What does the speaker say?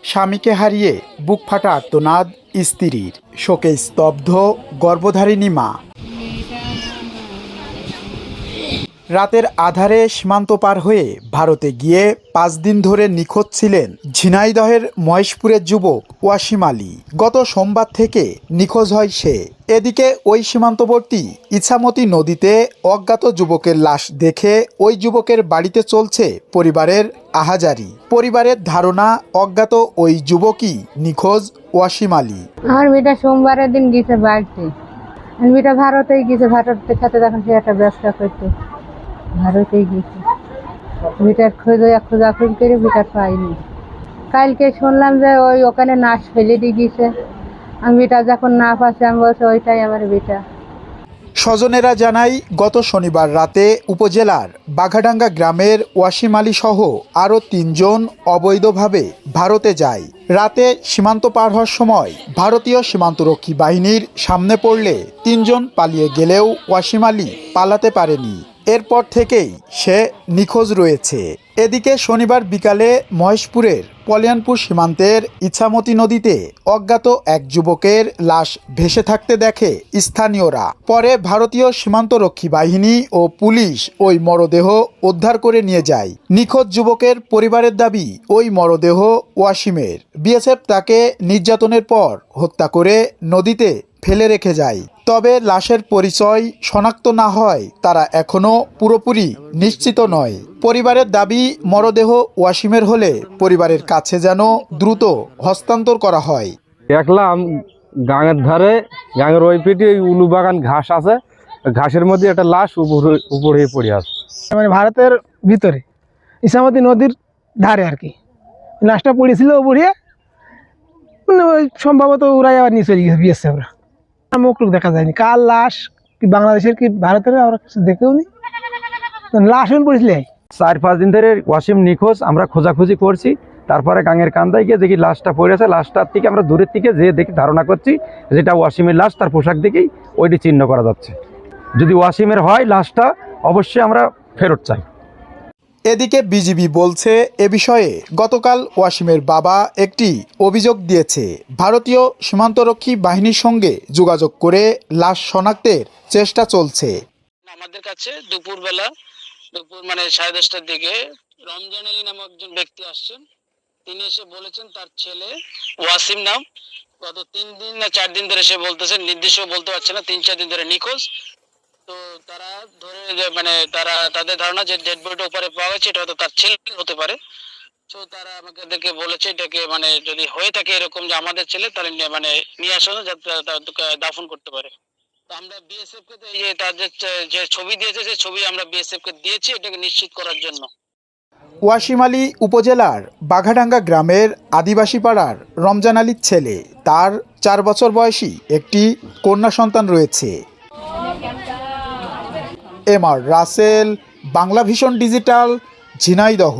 স্বামীকে হারিয়ে বুক ফাটা আর্তনাদ স্ত্রীর, শোকে স্তব্ধ গর্ভধারিণী মা। রাতের আধারে সীমান্ত পার হয়ে ভারতে গিয়ে 5 দিন ধরে নিখোঁজ ছিলেন ঝিনাইদহের মহেশপুরের যুবক ওয়াসিম আলী। গত সোমবার থেকে নিখোঁজ হয় সে। এদিকে ওই সীমান্তবর্তী ইছামতি নদীতে অজ্ঞাত যুবকের লাশ দেখে ওই যুবকের বাড়িতে চলছে পরিবারের আহাজারি। পরিবারের ধারণা অজ্ঞাত ওই যুবকই নিখোঁজ ওয়াসিম আলী। আমার মেয়েটা সোমবারের দিন গেছে বাড়িতে, মেয়েটা ভারতেই গেছে, ভারতের সাথে তখন সে একটা ব্যবসা করতে ভারতেই গেছে। মেয়েটার খোঁজাখুঁজি করে মেয়েটার পাইনি। কালকে শুনলাম যে ওখানে নাশ ফেলে দিয়ে গেছে। আমি মেয়েটা যখন না পাচ্ছে আমি বলছি ওইটাই আমার বেটা। স্বজনেরা জানায়, গত শনিবার রাতে উপজেলার বাঘাডাঙ্গা গ্রামের ওয়াসিম আলী সহ আরও 3 জন অবৈধভাবে ভারতে যায়। রাতে সীমান্ত পার হওয়ার সময় ভারতীয় সীমান্তরক্ষী বাহিনীর সামনে পড়লে 3 জন পালিয়ে গেলেও ওয়াসিম আলী পালাতে পারেনি। এরপর থেকেই সে নিখোঁজ রয়েছে। এদিকে শনিবার বিকালে মহেশপুরের কল্যাণপুর সীমান্তের ইছামতি নদীতে অজ্ঞাত এক যুবকের লাশ ভেসে থাকতে দেখে স্থানীয়রা। পরে ভারতীয় সীমান্তরক্ষী বাহিনী ও পুলিশ ওই মরদেহ উদ্ধার করে নিয়ে যায়। নিখোঁজ যুবকের পরিবারের দাবি, ওই মরদেহ ওয়াসিমের। বিএসএফ তাকে নির্যাতনের পর হত্যা করে নদীতে ফেলে রেখে যায়। তবে লাশের পরিচয় শনাক্ত না হয় তারা এখনও পুরোপুরি নিশ্চিত নয়। পরিবারের দাবি, মরদেহ ওয়াসিমের হলে পরিবারের কাছে যেন দ্রুত হস্তান্তর করা হয়। দেখলাম গাঙের ধারে, গাঙের ওই পিঠে উলু বাগান ঘাস আছে, ঘাসের মধ্যে একটা লাশ উপরে পড়ে আছে। মানে ভারতের ভিতরে ইছামতি নদীর ধারে আর কি লাশটা পড়েছিল পড়িয়ে, মানে ওই সম্ভবত ওরাই আবার নিয়ে চলে গেছে বিএসএফরা। মুখ টুক দেখা যায়নি, কার লাশ কি বাংলাদেশের কি ভারতের আমরা কিছু দেখেও নি, লাশ পড়েছিল। 4-5 দিন ধরে ওয়াসিম নিখোঁজ, আমরা খোঁজাখুঁজি করছি। তারপরে গাঙের কান্দায় গিয়ে দেখি লাশটা পড়েছে। লাশটার থেকে আমরা দূরের থেকে যে দেখি ধারণা করছি যেটা ওয়াসিমের লাশ, তার পোশাক দেখেই ওইটি চিহ্ন করা যাচ্ছে। যদি ওয়াসিমের হয় লাশটা অবশ্যই আমরা ফেরত চাই। এদিকে বিজিবি বলছে, এ বিষয়ে গতকাল ওয়াসিমের বাবা একটি অভিযোগ দিয়েছে। ভারতীয় সীমান্তরক্ষী বাহিনীর সঙ্গে যোগাযোগ করে লাশ শনাক্তের চেষ্টা চলছে। আমাদের কাছে দুপুর 10:30টার দিকে রমজান আলী নামক একজন ব্যক্তি আসছেন। তিনি এসে বলেছেন তার ছেলে ওয়াসিম নাম গত 3 দিন না 4 দিন ধরে, সে বলতেছেন নির্দিষ্ট বলতে পারছে না, 3-4 দিন ধরে নিখোঁজ। তো তারা তারা তাদের ধারণা যে ডেড বডিটা উপরে পাওয়া গেছে, এটা হয়তো তার ছেলে হতে পারে। তো তারা আমাদেরকে বলেছে এটাকে যদি হয়ে থাকে এরকম যে আমাদের ছেলে, তাহলে নিয়ে আসো যাতে দাফন করতে পারে। তো আমরা বিএসএফ কে তাদের যে ছবি দিয়েছে সেই ছবি আমরা বিএসএফ কে দিয়েছি এটাকে নিশ্চিত করার জন্য। ওয়াসিম আলী উপজেলার বাঘাডাঙ্গা গ্রামের আদিবাসী পাড়ার রমজান আলীর ছেলে। তার 4 বছর বয়সী একটি কন্যা সন্তান রয়েছে। MR Rasel, Bangla vision digital, Jhenaidah.